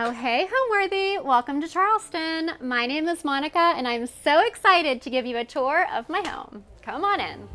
Oh, hey, Homeworthy. Welcome to Charleston. My name is Monica, and I'm so excited to give you a tour of my home. Come on in.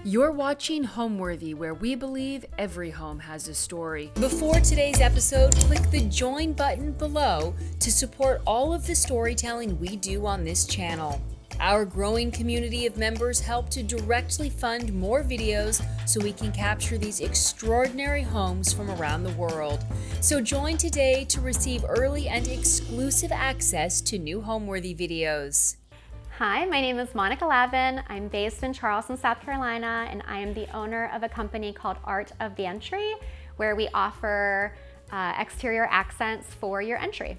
You're watching Homeworthy, where we believe every home has a story. Before today's episode, click the join button below to support all of the storytelling we do on this channel. Our growing community of members help to directly fund more videos so we can capture these extraordinary homes from around the world. So join today to receive early and exclusive access to new Homeworthy videos. Hi, my name is Monica Lavin. I'm based in Charleston, South Carolina, and I am the owner of a company called Art of the Entry, where we offer exterior accents for your entry.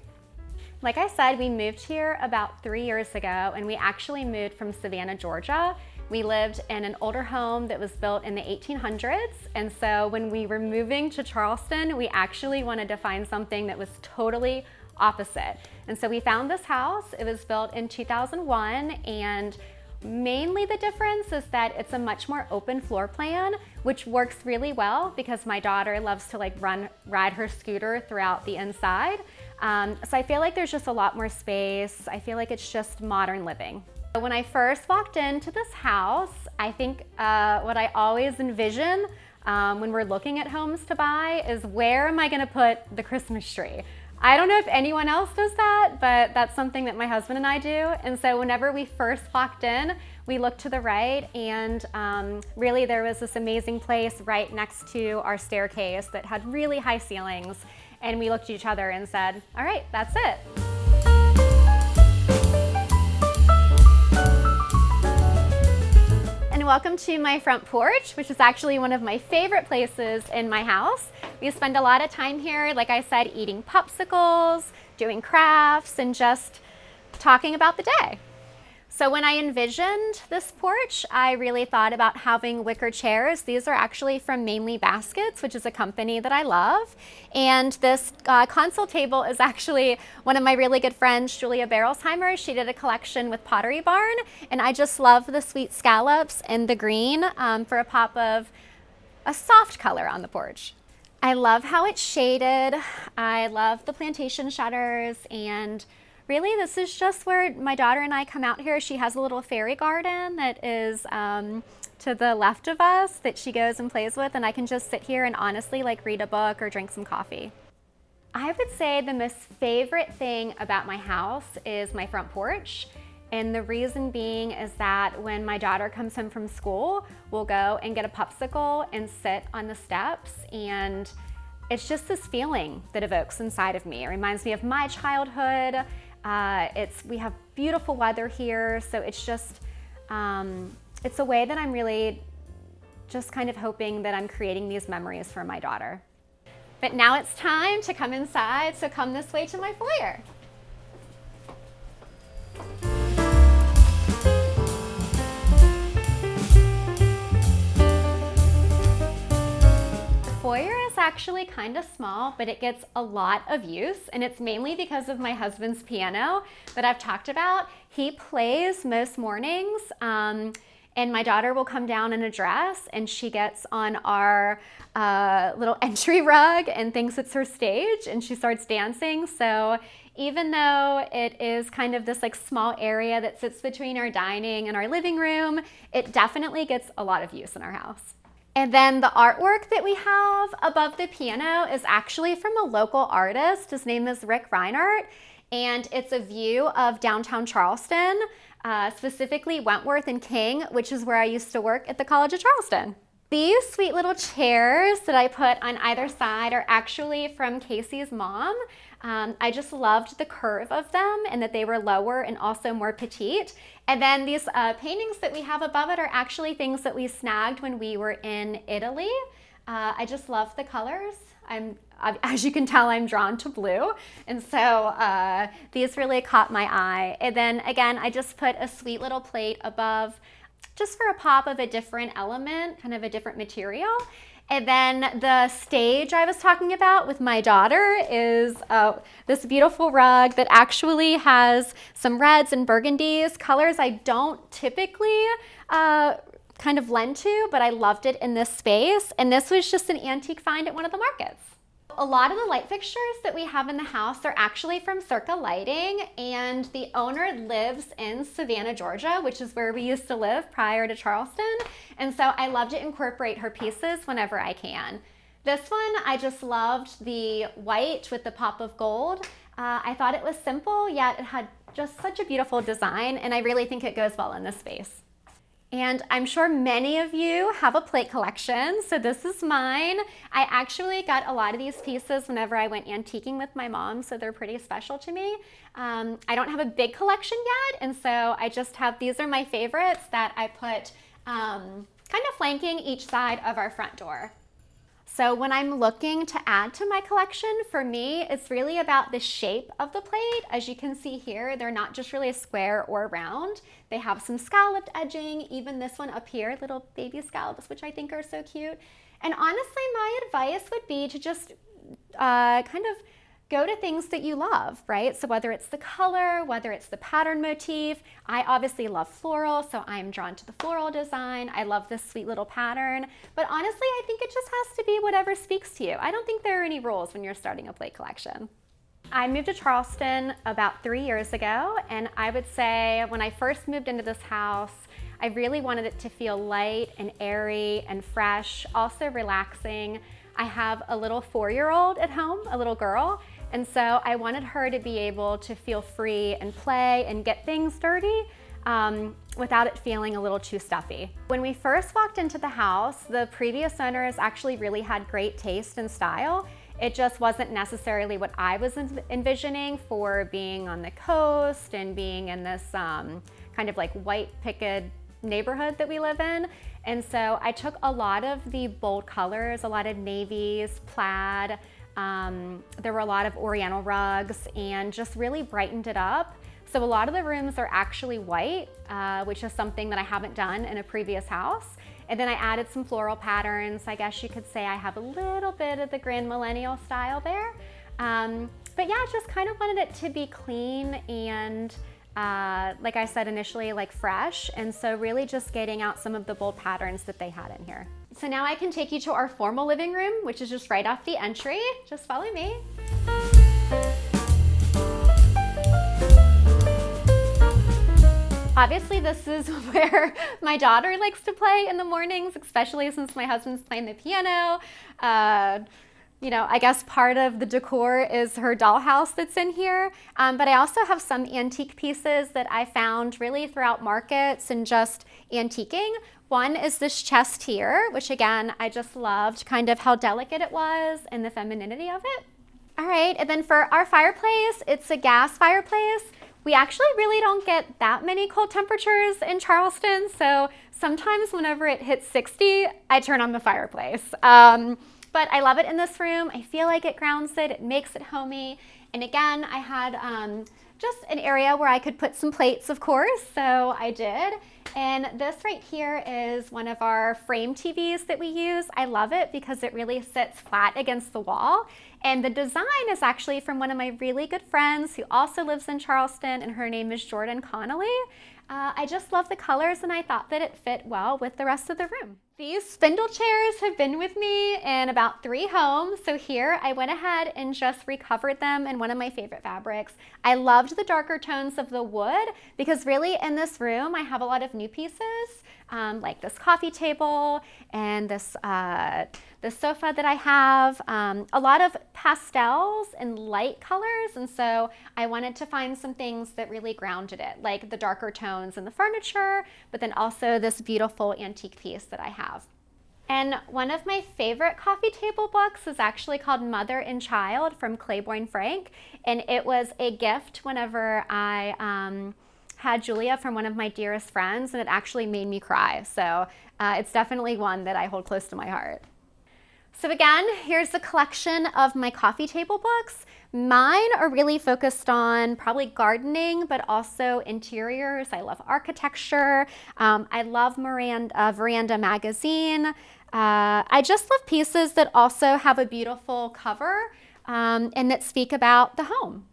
Like I said, we moved here about 3 years ago, and we actually moved from Savannah, Georgia. We lived in an older home that was built in the 1800s, and so when we were moving to Charleston, we actually wanted to find something that was totally opposite. And so we found this house. It was built in 2001, and mainly the difference is that it's a much more open floor plan, which works really well because my daughter loves to ride her scooter throughout the inside. So I feel like there's just a lot more space. I feel like it's just modern living. When I first walked into this house, I think what I always envision when we're looking at homes to buy is, where am I gonna put the Christmas tree? I don't know if anyone else does that, but that's something that my husband and I do. And so whenever we first walked in, we looked to the right, and really there was this amazing place right next to our staircase that had really high ceilings. And we looked at each other and said, all right, that's it. And welcome to my front porch, which is actually one of my favorite places in my house. We spend a lot of time here, like I said, eating popsicles, doing crafts, and just talking about the day. So when I envisioned this porch, I really thought about having wicker chairs. These are actually from Mainly Baskets, which is a company that I love. And this console table is actually one of my really good friends, Julia Barrelsheimer. She did a collection with Pottery Barn, and I just love the sweet scallops and the green for a pop of a soft color on the porch. I love how it's shaded. I love the plantation shutters, and really this is just where my daughter and I come out here. She has a little fairy garden that is to the left of us that she goes and plays with, and I can just sit here and honestly read a book or drink some coffee. I would say the most favorite thing about my house is my front porch. And the reason being is that when my daughter comes home from school, we'll go and get a popsicle and sit on the steps, and it's just this feeling that evokes inside of me. It reminds me of my childhood. We have beautiful weather here, so it's just, it's a way that I'm really just kind of hoping that I'm creating these memories for my daughter. But now it's time to come inside, so come this way to my foyer. Foyer is actually kind of small, but it gets a lot of use, and it's mainly because of my husband's piano that I've talked about. He plays most mornings, and my daughter will come down in a dress, and she gets on our little entry rug and thinks it's her stage, and she starts dancing. So even though it is kind of this small area that sits between our dining and our living room, it definitely gets a lot of use in our house. And then the artwork that we have above the piano is actually from a local artist. His name is Rick Reinhardt, and it's a view of downtown Charleston, specifically Wentworth and King, which is where I used to work at the College of Charleston. These sweet little chairs that I put on either side are actually from Casey's mom. I just loved the curve of them and that they were lower and also more petite. And then these paintings that we have above it are actually things that we snagged when we were in Italy. I just love the colors. As you can tell, I'm drawn to blue. And so these really caught my eye. And then again, I just put a sweet little plate above just for a pop of a different element, kind of a different material. And then the stage I was talking about with my daughter is this beautiful rug that actually has some reds and burgundies, colors I don't typically kind of lend to, but I loved it in this space. And this was just an antique find at one of the markets. A lot of the light fixtures that we have in the house are actually from Circa Lighting, and the owner lives in Savannah, Georgia, which is where we used to live prior to Charleston. And so I love to incorporate her pieces whenever I can. This one, I just loved the white with the pop of gold. I thought it was simple, yet it had just such a beautiful design, and I really think it goes well in this space. And I'm sure many of you have a plate collection, so this is mine. I actually got a lot of these pieces whenever I went antiquing with my mom, so they're pretty special to me. I don't have a big collection yet, and so I just have, these are my favorites that I put kind of flanking each side of our front door. So when I'm looking to add to my collection, for me, it's really about the shape of the plate. As you can see here, they're not just really a square or round. They have some scalloped edging, even this one up here, little baby scallops, which I think are so cute. And honestly, my advice would be to just kind of go to things that you love, right? So whether it's the color, whether it's the pattern motif, I obviously love floral, so I'm drawn to the floral design. I love this sweet little pattern, but honestly, I think it just has to be whatever speaks to you. I don't think there are any rules when you're starting a plate collection. I moved to Charleston about 3 years ago, and I would say when I first moved into this house, I really wanted it to feel light and airy and fresh, also relaxing. I have a little 4-year-old at home, a little girl, and so I wanted her to be able to feel free and play and get things dirty without it feeling a little too stuffy. When we first walked into the house, the previous owners actually really had great taste and style. It just wasn't necessarily what I was envisioning for being on the coast and being in this kind of like white picket neighborhood that we live in. And so I took a lot of the bold colors, a lot of navies, plaid. There were a lot of oriental rugs and just really brightened it up. So a lot of the rooms are actually white, which is something that I haven't done in a previous house. And then I added some floral patterns. I guess you could say I have a little bit of the grand millennial style there. But yeah, just kind of wanted it to be clean and like I said initially, like fresh. And so really just getting out some of the bold patterns that they had in here. So now I can take you to our formal living room, which is just right off the entry. Just follow me. Obviously, this is where my daughter likes to play in the mornings, especially since my husband's playing the piano. You know, I guess part of the decor is her dollhouse that's in here. But I also have some antique pieces that I found really throughout markets and just antiquing. One is this chest here, which again, I just loved kind of how delicate it was and the femininity of it. All right, and then for our fireplace, it's a gas fireplace. We actually really don't get that many cold temperatures in Charleston, so sometimes whenever it hits 60, I turn on the fireplace. But I love it in this room. I feel like it grounds it, it makes it homey. And again, I had just an area where I could put some plates, of course, so I did. And this right here is one of our frame TVs that we use. I love it because it really sits flat against the wall. And the design is actually from one of my really good friends who also lives in Charleston, and her name is Jordan Connolly. I just love the colors, and I thought that it fit well with the rest of the room. These spindle chairs have been with me in about 3 homes. So here I went ahead and just recovered them in one of my favorite fabrics. I loved the darker tones of the wood because really in this room I have a lot of new pieces like this coffee table and this sofa that I have, a lot of pastels and light colors, and so I wanted to find some things that really grounded it, like the darker tones in the furniture, but then also this beautiful antique piece that I have. And one of my favorite coffee table books is actually called Mother and Child from Claiborne Frank, and it was a gift whenever I had Julia from one of my dearest friends, and it actually made me cry, so it's definitely one that I hold close to my heart. So again, here's a collection of my coffee table books. Mine are really focused on probably gardening, but also interiors. I love architecture. I love Veranda magazine. I just love pieces that also have a beautiful cover and that speak about the home.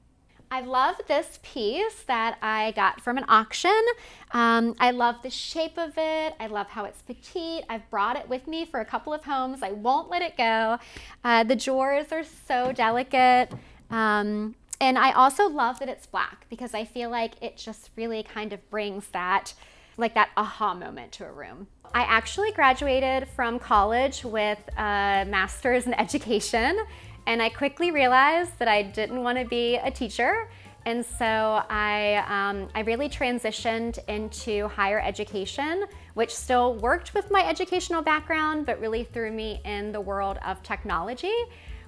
I love this piece that I got from an auction. I love the shape of it. I love how it's petite. I've brought it with me for a couple of homes. I won't let it go. The drawers are so delicate. And I also love that it's black because I feel like it just really kind of brings that, like that aha moment to a room. I actually graduated from college with a master's in education. And I quickly realized that I didn't want to be a teacher. And so I really transitioned into higher education, which still worked with my educational background, but really threw me in the world of technology,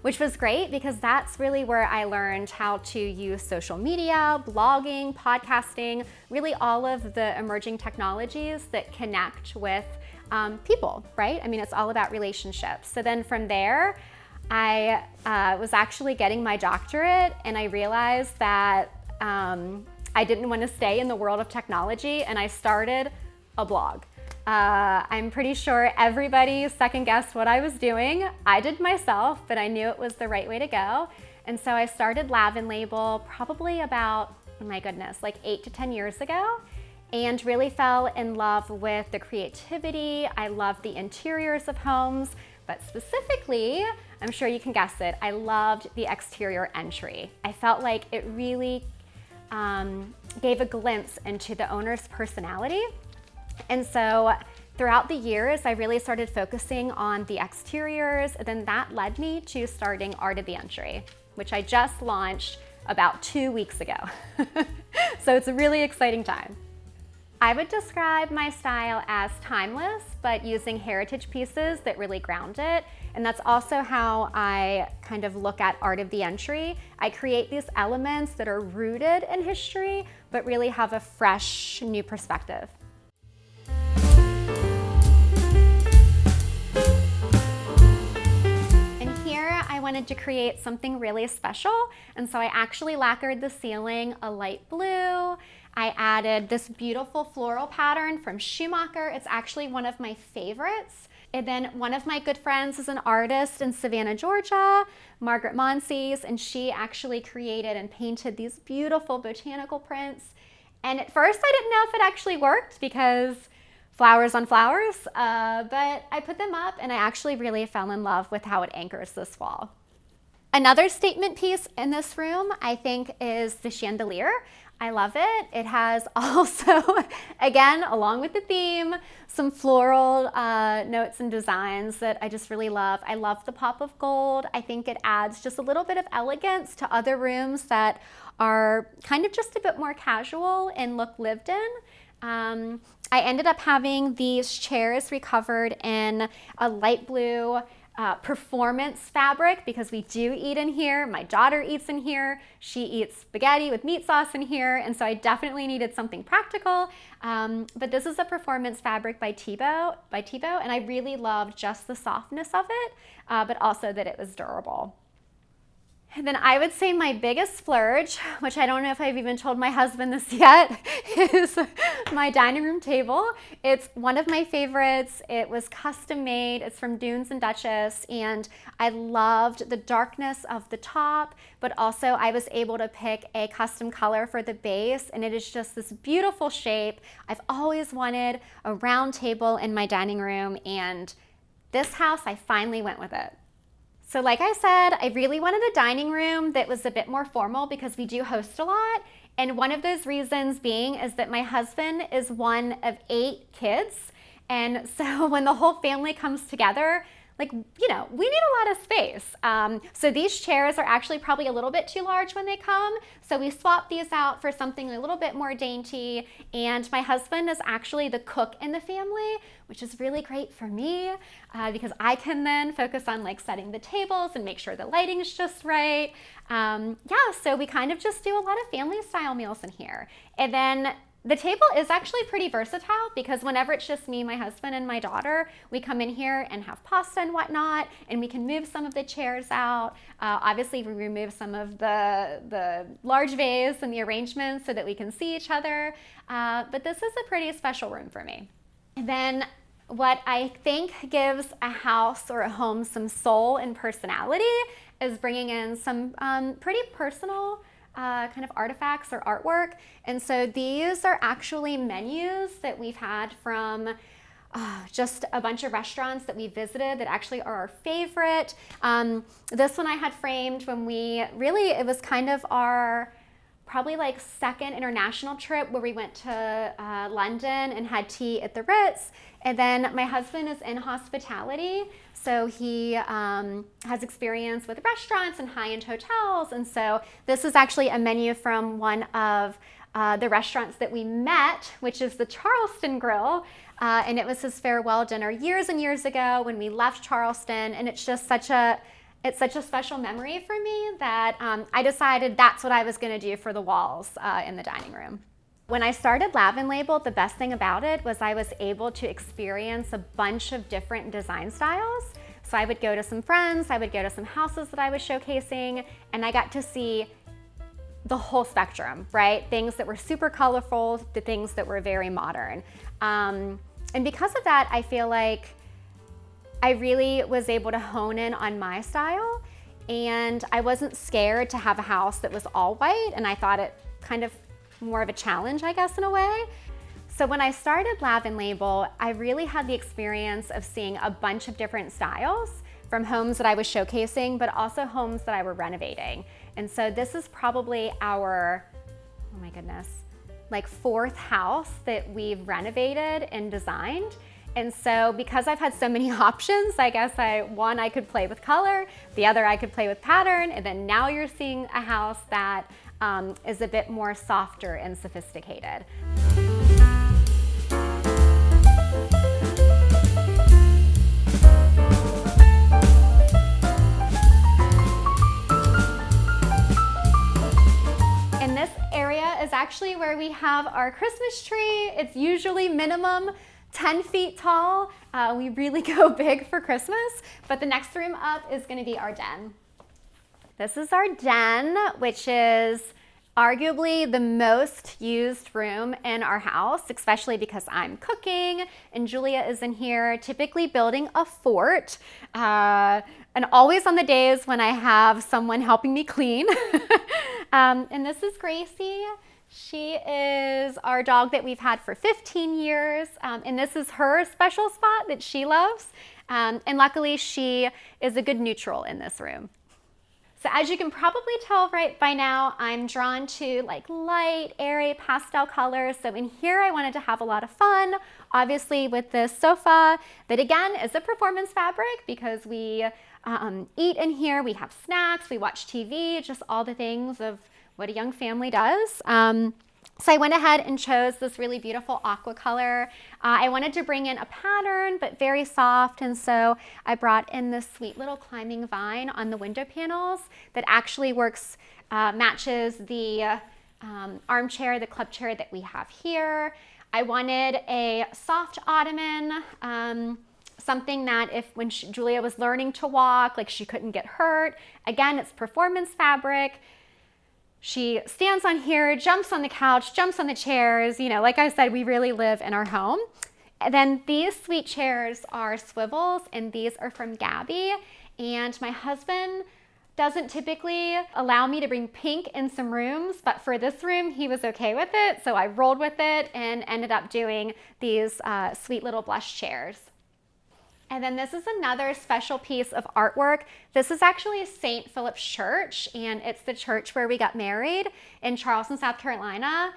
which was great because that's really where I learned how to use social media, blogging, podcasting, really all of the emerging technologies that connect with people, right? I mean, it's all about relationships. So then from there, I was actually getting my doctorate and I realized that I didn't want to stay in the world of technology and I started a blog. I'm pretty sure everybody second guessed what I was doing. I did myself, but I knew it was the right way to go. And so I started Lavin Label probably about, oh my goodness, like 8 to 10 years ago, and really fell in love with the creativity. I love the interiors of homes, but specifically, I'm sure you can guess it, I loved the exterior entry. I felt like it really gave a glimpse into the owner's personality. And so throughout the years, I really started focusing on the exteriors, and then that led me to starting Art of the Entry, which I just launched about 2 weeks ago. So it's a really exciting time. I would describe my style as timeless, but using heritage pieces that really ground it. And that's also how I kind of look at Art of the Entry. I create these elements that are rooted in history, but really have a fresh, new perspective. And here I wanted to create something really special. And so I actually lacquered the ceiling a light blue. I added this beautiful floral pattern from Schumacher. It's actually one of my favorites. And then one of my good friends is an artist in Savannah, Georgia, Margaret Monsees, and she actually created and painted these beautiful botanical prints. And at first I didn't know if it actually worked because flowers on flowers, but I put them up and I actually really fell in love with how it anchors this wall. Another statement piece in this room, I think, is the chandelier. I love it. It has also, again, along with the theme, some floral notes and designs that I just really love. I love the pop of gold. I think it adds just a little bit of elegance to other rooms that are kind of just a bit more casual and look lived in. I ended up having these chairs recovered in a light blue performance fabric because we do eat in here. My daughter eats in here. She eats spaghetti with meat sauce in here. And so I definitely needed something practical. But this is a performance fabric by Tebow, and I really loved just the softness of it, but also that it was durable. And then I would say my biggest splurge, which I don't know if I've even told my husband this yet, is my dining room table. It's one of my favorites. It was custom made. It's from Dunes and Duchess, and I loved the darkness of the top, but also I was able to pick a custom color for the base, and it is just this beautiful shape. I've always wanted a round table in my dining room, and this house, I finally went with it. So like I said, I really wanted a dining room that was a bit more formal because we do host a lot. And one of those reasons being is that my husband is one of 8 kids. And so when the whole family comes together, like, you know, we need a lot of space. So these chairs are actually probably a little bit too large when they come. So we swapped these out for something a little bit more dainty. And my husband is actually the cook in the family, which is really great for me because I can then focus on like setting the tables and make sure the lighting is just right. Yeah, so we kind of just do a lot of family style meals in here. And then The table is actually pretty versatile because whenever it's just me, my husband, and my daughter, we come in here and have pasta and whatnot, and we can move some of the chairs out. Obviously, we remove some of the large vase and the arrangements so that we can see each other. But this is a pretty special room for me. And then what I think gives a house or a home some soul and personality is bringing in some pretty personal kind of artifacts or artwork. And so these are actually menus that we've had from just a bunch of restaurants that we visited that actually are our favorite. This one I had framed when it was kind of our probably like second international trip where we went to London and had tea at the Ritz. And then my husband is in hospitality, so he has experience with restaurants and high-end hotels. And so this is actually a menu from one of the restaurants that we met, which is the Charleston Grill. And it was his farewell dinner years and years ago when we left Charleston. And it's just such a special memory for me that I decided that's what I was going to do for the walls in the dining room. When I started Lavin Label, the best thing about it was I was able to experience a bunch of different design styles. So I would go to some friends, I would go to some houses that I was showcasing, and I got to see the whole spectrum, right? Things that were super colorful to things that were very modern. And because of that, I feel like I really was able to hone in on my style, and I wasn't scared to have a house that was all white, and I thought it kind of more of a challenge, I guess, in a way. So when I started Lavin Label, I really had the experience of seeing a bunch of different styles from homes that I was showcasing, but also homes that I were renovating. And so this is probably our, oh my goodness, like fourth house that we've renovated and designed. And so because I've had so many options, I guess I could play with color, the other I could play with pattern, and then now you're seeing a house that is a bit more softer and sophisticated. And this area is actually where we have our Christmas tree. It's usually minimum 10 feet tall. We really go big for Christmas, but the next room up is going to be our den. This is our den, which is arguably the most used room in our house, especially because I'm cooking and Julia is in here typically building a fort, and always on the days when I have someone helping me clean. And this is Gracie. She is our dog that we've had for 15 years, and this is her special spot that she loves. And luckily, she is a good neutral in this room. So as you can probably tell right by now, I'm drawn to like light, airy pastel colors. So in here, I wanted to have a lot of fun, obviously with this sofa that again is a performance fabric because we eat in here, we have snacks, we watch TV, just all the things of what a young family does. So I went ahead and chose this really beautiful aqua color. I wanted to bring in a pattern, but very soft, and so I brought in this sweet little climbing vine on the window panels that actually works, matches the armchair, the club chair that we have here. I wanted a soft ottoman, something that when Julia was learning to walk, like she couldn't get hurt. Again, it's performance fabric. She stands on here, jumps on the couch, jumps on the chairs. You know, like I said, we really live in our home. And then these sweet chairs are swivels, and these are from Gabby. And my husband doesn't typically allow me to bring pink in some rooms, but for this room, he was okay with it. So I rolled with it and ended up doing these sweet little blush chairs. And then this is another special piece of artwork. This is actually St. Philip's Church, and it's the church where we got married in Charleston, South Carolina.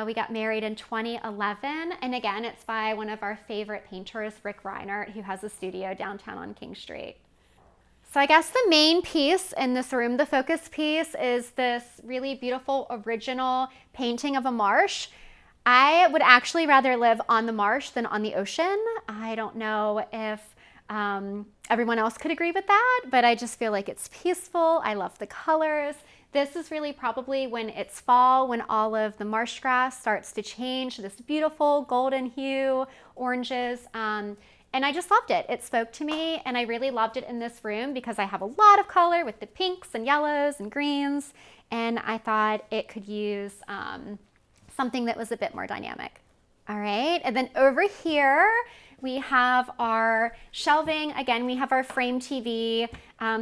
We got married in 2011, and again, it's by one of our favorite painters, Rick Reinert, who has a studio downtown on King Street. So I guess the main piece in this room, the focus piece, is this really beautiful original painting of a marsh. I would actually rather live on the marsh than on the ocean. I don't know if everyone else could agree with that, but I just feel like it's peaceful. I love the colors. This is really probably when it's fall, when all of the marsh grass starts to change to this beautiful golden hue, oranges. And I just loved it. It spoke to me, and I really loved it in this room because I have a lot of color with the pinks and yellows and greens, and I thought it could use something that was a bit more dynamic. All right, and then over here, we have our shelving. Again, we have our frame TV.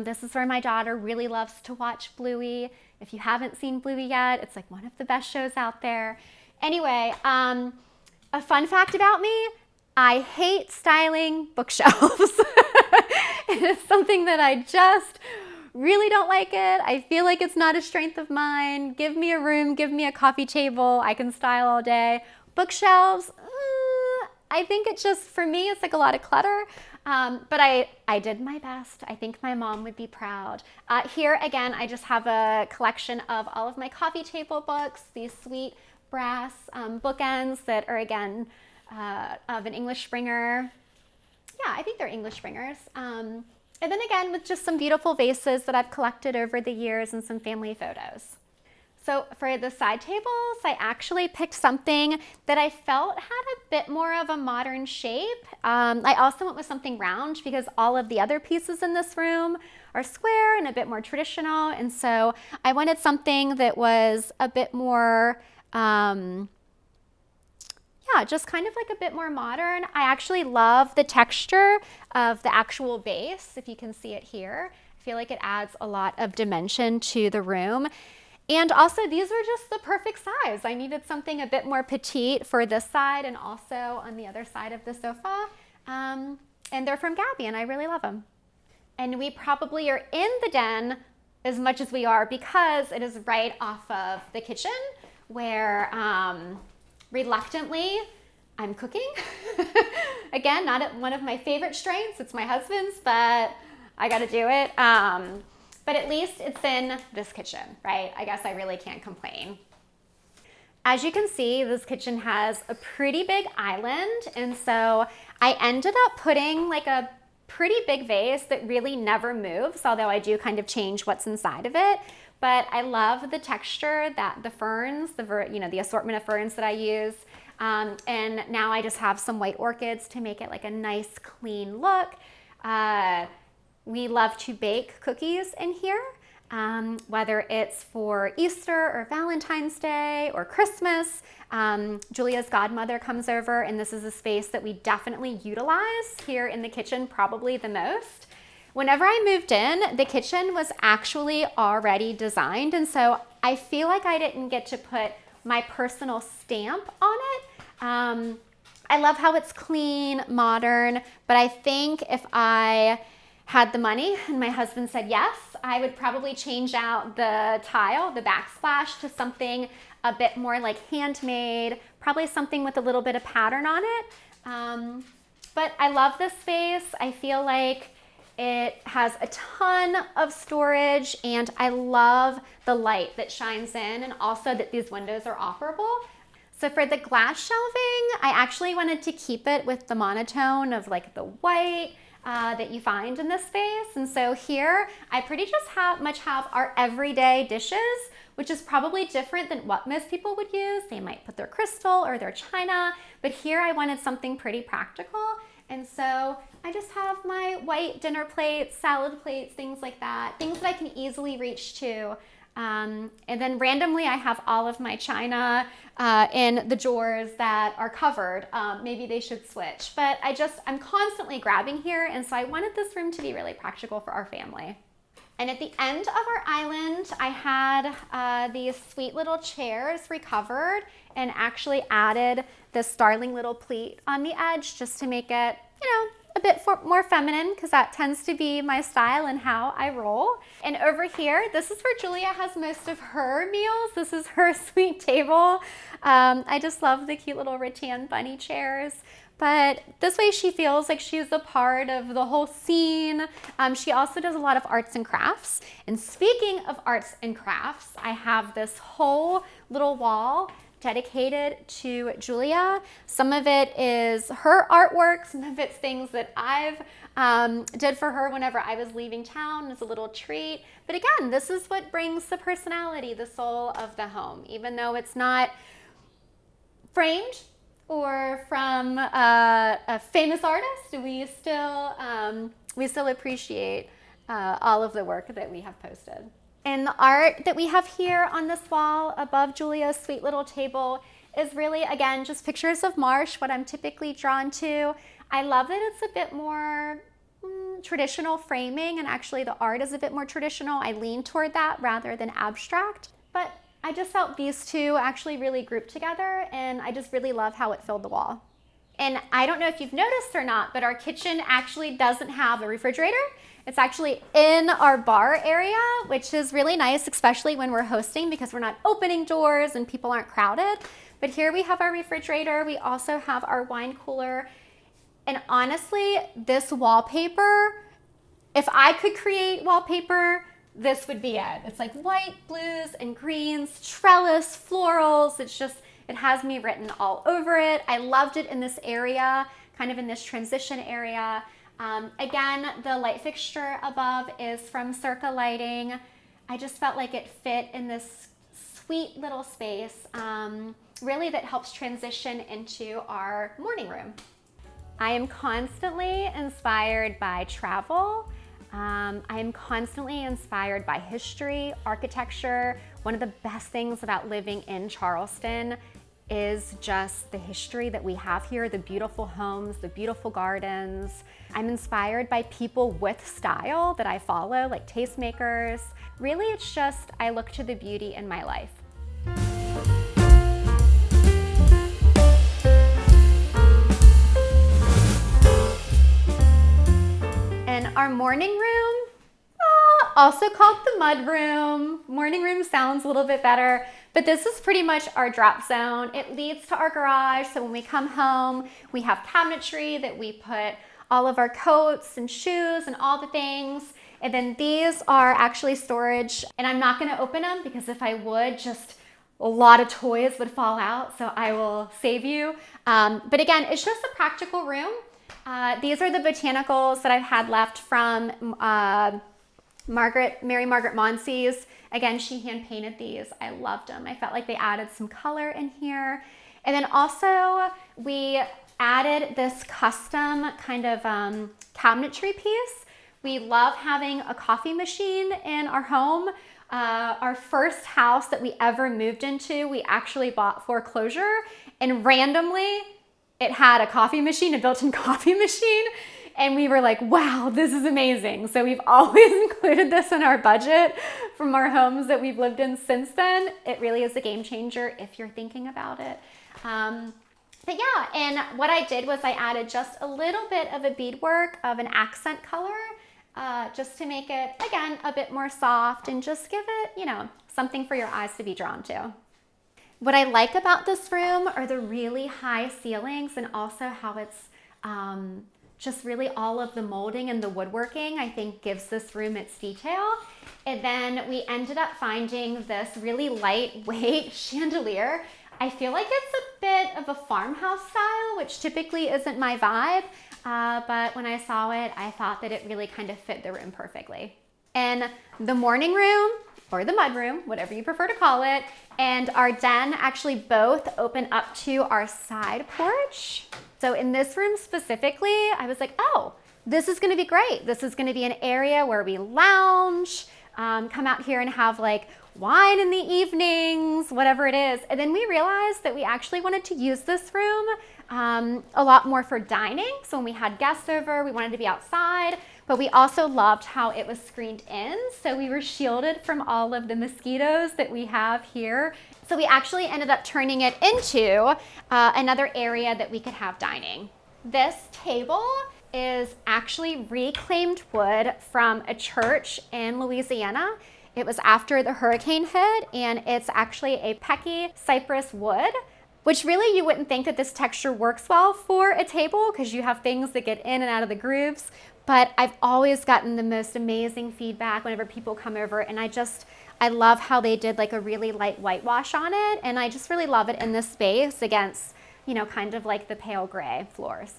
This is where my daughter really loves to watch Bluey. If you haven't seen Bluey yet, it's like one of the best shows out there. Anyway, a fun fact about me, I hate styling bookshelves. It is something that I just really don't like it. I feel like it's not a strength of mine. Give me a room, give me a coffee table. I can style all day. Bookshelves, I think it just, for me, it's like a lot of clutter. But I did my best. I think my mom would be proud. Here, again, I just have a collection of all of my coffee table books, these sweet brass bookends that are, again, of an English Springer. Yeah, I think they're English Springers. And then again, with just some beautiful vases that I've collected over the years and some family photos. So for the side tables, I actually picked something that I felt had a bit more of a modern shape. I also went with something round because all of the other pieces in this room are square and a bit more traditional. And so I wanted something that was a bit more, just kind of like a bit more modern. I actually love the texture of the actual base, if you can see it here. I feel like it adds a lot of dimension to the room. And also, these were just the perfect size. I needed something a bit more petite for this side and also on the other side of the sofa. And they're from Gabby, and I really love them. And we probably are in the den as much as we are because it is right off of the kitchen where reluctantly I'm cooking. Again, not one of my favorite strengths. It's my husband's, but I got to do it. But at least it's in this kitchen, right? I guess I really can't complain. As you can see, this kitchen has a pretty big island, and so I ended up putting like a pretty big vase that really never moves, although I do kind of change what's inside of it. But I love the texture that the ferns, the assortment of ferns that I use. And now I just have some white orchids to make it like a nice clean look. We love to bake cookies in here, whether it's for Easter or Valentine's Day or Christmas. Julia's godmother comes over, and this is a space that we definitely utilize here in the kitchen, probably the most. Whenever I moved in, the kitchen was actually already designed, and so I feel like I didn't get to put my personal stamp on it. I love how it's clean, modern, but I think if I had the money and my husband said yes, I would probably change out the tile, the backsplash, to something a bit more like handmade, probably something with a little bit of pattern on it. But I love this space. I feel like it has a ton of storage, and I love the light that shines in, and also that these windows are operable. So for the glass shelving, I actually wanted to keep it with the monotone of like the white that you find in this space. And so here, I pretty much have our everyday dishes, which is probably different than what most people would use. They might put their crystal or their china, but here I wanted something pretty practical. And so I just have my white dinner plates, salad plates, things like that, things that I can easily reach to. And then randomly I have all of my china in the drawers that are covered. Maybe they should switch, but I'm constantly grabbing here, and so I wanted this room to be really practical for our family. And at the end of our island, I had these sweet little chairs recovered and actually added this darling little pleat on the edge just to make it, a bit more feminine, because that tends to be my style and how I roll. And over here, this is where Julia has most of her meals. This is her sweet table. I just love the cute little rattan bunny chairs. But this way she feels like she's a part of the whole scene. She also does a lot of arts and crafts. And speaking of arts and crafts, I have this whole little wall dedicated to Julia. Some of it is her artwork, some of it's things that I've did for her whenever I was leaving town as a little treat. But again, this is what brings the personality, the soul of the home. Even though it's not framed or from a famous artist, we still appreciate all of the work that we have posted. And the art that we have here on this wall above Julia's sweet little table is really, again, just pictures of marsh, what I'm typically drawn to. I love that it's a bit more traditional framing, and actually the art is a bit more traditional. I lean toward that rather than abstract, but I just felt these two actually really grouped together, and I just really love how it filled the wall. And I don't know if you've noticed or not, but our kitchen actually doesn't have a refrigerator. It's actually in our bar area, which is really nice, especially when we're hosting, because we're not opening doors and people aren't crowded. But here we have our refrigerator. We also have our wine cooler. And honestly, this wallpaper, if I could create wallpaper, this would be it. It's like white, blues, and greens, trellis, florals. It has me written all over it. I loved it in this area, kind of in this transition area. Again, the light fixture above is from Circa Lighting. I just felt like it fit in this sweet little space, really that helps transition into our morning room. I am constantly inspired by travel. I am constantly inspired by history, architecture. One of the best things about living in Charleston is just the history that we have here, the beautiful homes, the beautiful gardens. I'm inspired by people with style that I follow, like tastemakers. Really, it's just, I look to the beauty in my life. And our morning room, also called the mud room. Morning room sounds a little bit better, but this is pretty much our drop zone. It leads to our garage, so when we come home, we have cabinetry that we put all of our coats and shoes and all the things. And then these are actually storage, and I'm not gonna open them because if I would, just a lot of toys would fall out, so I will save you. But again, it's just a practical room. These are the botanicals that I've had left from Mary Margaret Monsi's. Again, she hand painted these. I loved them. I felt like they added some color in here. And then also we added this custom kind of cabinetry piece. We love having a coffee machine in our home. Our first house that we ever moved into, we actually bought foreclosure, and randomly it had a coffee machine, a built-in coffee machine. And we were like, wow, this is amazing. So we've always included this in our budget from our homes that we've lived in since then. It really is a game changer if you're thinking about it. But yeah, and what I did was I added just a little bit of a beadwork of an accent color, just to make it, again, a bit more soft and just give it, something for your eyes to be drawn to. What I like about this room are the really high ceilings, and also how it's just really all of the molding and the woodworking, I think, gives this room its detail. And then we ended up finding this really lightweight chandelier. I feel like it's a bit of a farmhouse style, which typically isn't my vibe, but when I saw it, I thought that it really kind of fit the room perfectly. And the morning room, or the mud room, whatever you prefer to call it, and our den actually both open up to our side porch. So in this room specifically, I was like, oh, this is gonna be great. This is gonna be an area where we lounge, come out here and have like wine in the evenings, whatever it is. And then we realized that we actually wanted to use this room a lot more for dining. So when we had guests over, we wanted to be outside, but we also loved how it was screened in. So we were shielded from all of the mosquitoes that we have here. So we actually ended up turning it into another area that we could have dining. This table is actually reclaimed wood from a church in Louisiana. It was after the hurricane hit, and it's actually a pecky cypress wood, which really you wouldn't think that this texture works well for a table because you have things that get in and out of the grooves. but I've always gotten the most amazing feedback whenever people come over, and I love how they did like a really light whitewash on it, and I just really love it in this space against, you know, kind of like the pale gray floors.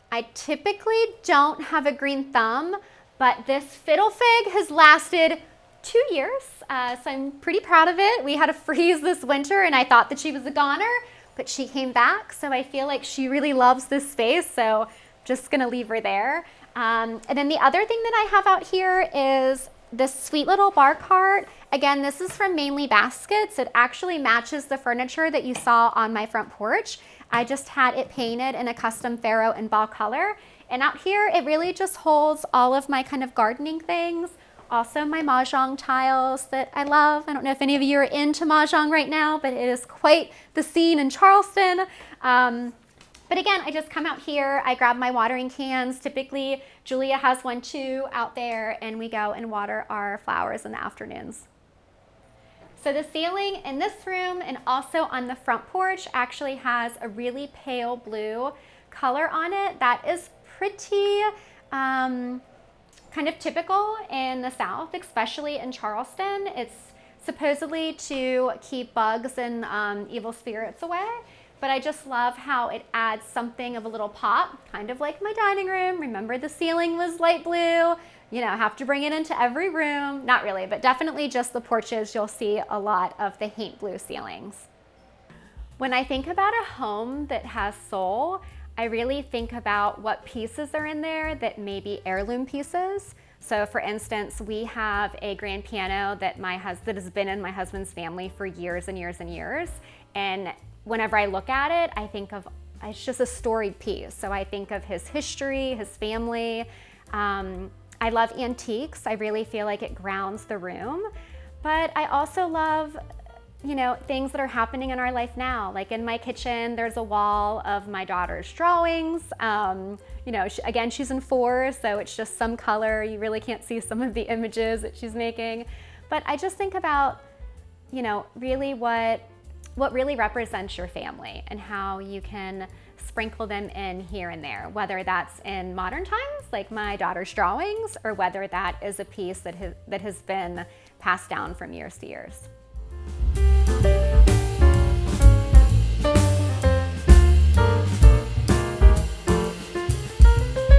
I typically don't have a green thumb, but this fiddle fig has lasted 2 years, so I'm pretty proud of it. We had a freeze this winter, and I thought that she was a goner, but she came back, so I feel like she really loves this space, so just gonna leave her there. And then the other thing that I have out here is this sweet little bar cart. Again, this is from Mainly Baskets. It actually matches the furniture that you saw on my front porch. I just had it painted in a custom Faro and ball color. And out here, it really just holds all of my kind of gardening things. Also my mahjong tiles that I love. I don't know if any of you are into mahjong right now, but it is quite the scene in Charleston. But again, I just come out here, I grab my watering cans. Typically, Julia has one too out there, and we go and water our flowers in the afternoons. So the ceiling in this room and also on the front porch actually has a really pale blue color on it that is pretty kind of typical in the South, especially in Charleston. It's supposedly to keep bugs and evil spirits away. But I just love how it adds something of a little pop, kind of like my dining room. Remember, the ceiling was light blue. You know, have to bring it into every room. Not really, but definitely just the porches, you'll see a lot of the haint blue ceilings. When I think about a home that has soul, I really think about what pieces are in there that may be heirloom pieces. So for instance, we have a grand piano that has been in my husband's family for years and years and years. And whenever I look at it, I think of, it's just a storied piece. So I think of his history, his family. I love antiques. I really feel like it grounds the room. But I also love, you know, things that are happening in our life now. Like in my kitchen, there's a wall of my daughter's drawings. You know, again, she's in 4, so it's just some color. You really can't see some of the images that she's making. But I just think about, you know, really what really represents your family and how you can sprinkle them in here and there, whether that's in modern times, like my daughter's drawings, or whether that is a piece that has been passed down from years to years.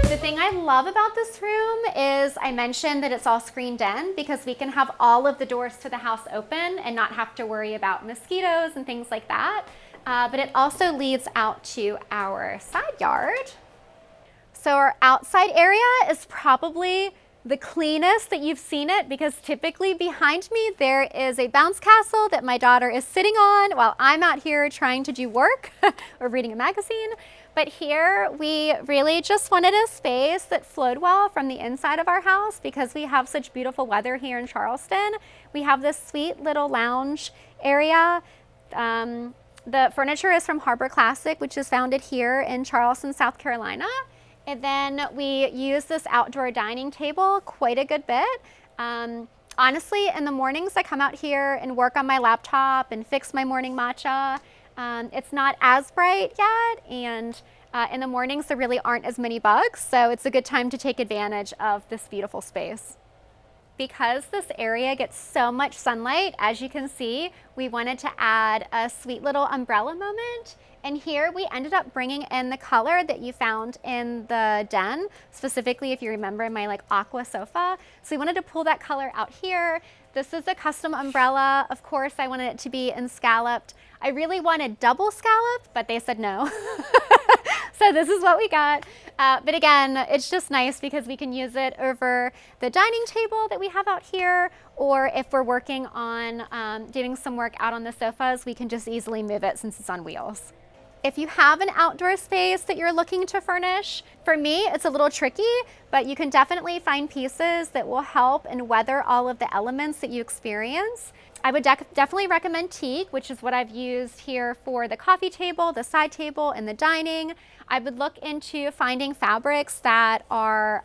The thing I love about this room is I mentioned that it's all screened in because we can have all of the doors to the house open and not have to worry about mosquitoes and things like that. But it also leads out to our side yard. So our outside area is probably the cleanest that you've seen it, because typically behind me there is a bounce castle that my daughter is sitting on while I'm out here trying to do work or reading a magazine. But here we really just wanted a space that flowed well from the inside of our house because we have such beautiful weather here in Charleston. We have this sweet little lounge area. The furniture is from Harbor Classic, which is founded here in Charleston, South Carolina. And then we use this outdoor dining table quite a good bit. Honestly, in the mornings I come out here and work on my laptop and fix my morning matcha. It's not as bright yet, and in the mornings there really aren't as many bugs, so it's a good time to take advantage of this beautiful space. Because this area gets so much sunlight, as you can see, we wanted to add a sweet little umbrella moment. And here we ended up bringing in the color that you found in the den, specifically if you remember my like aqua sofa. So we wanted to pull that color out here. This is a custom umbrella. Of course, I wanted it to be in scalloped. I really wanted double scalloped, but they said no. So this is what we got. But again, it's just nice because we can use it over the dining table that we have out here, or if we're working on doing some work out on the sofas, we can just easily move it since it's on wheels. If you have an outdoor space that you're looking to furnish, for me, it's a little tricky, but you can definitely find pieces that will help and weather all of the elements that you experience. I would definitely recommend teak, which is what I've used here for the coffee table, the side table, and the dining. I would look into finding fabrics that are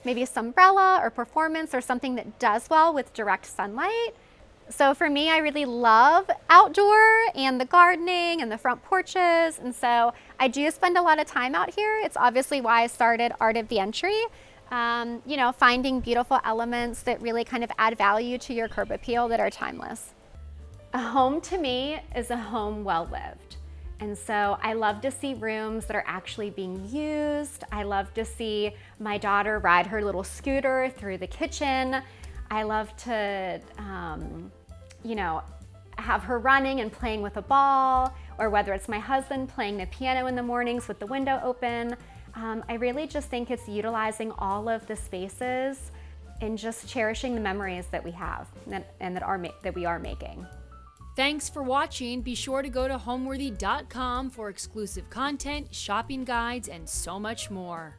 maybe sunbrella or performance or something that does well with direct sunlight. So for me, I really love outdoor and the gardening and the front porches. And so I do spend a lot of time out here. It's obviously why I started Art of the Entry. Finding beautiful elements that really kind of add value to your curb appeal that are timeless. A home to me is a home well lived. And so I love to see rooms that are actually being used. I love to see my daughter ride her little scooter through the kitchen. I love to, have her running and playing with a ball, or whether it's my husband playing the piano in the mornings with the window open. I really just think it's utilizing all of the spaces and just cherishing the memories that we have and that we are making. Thanks for watching. Be sure to go to homeworthy.com for exclusive content, shopping guides, and so much more.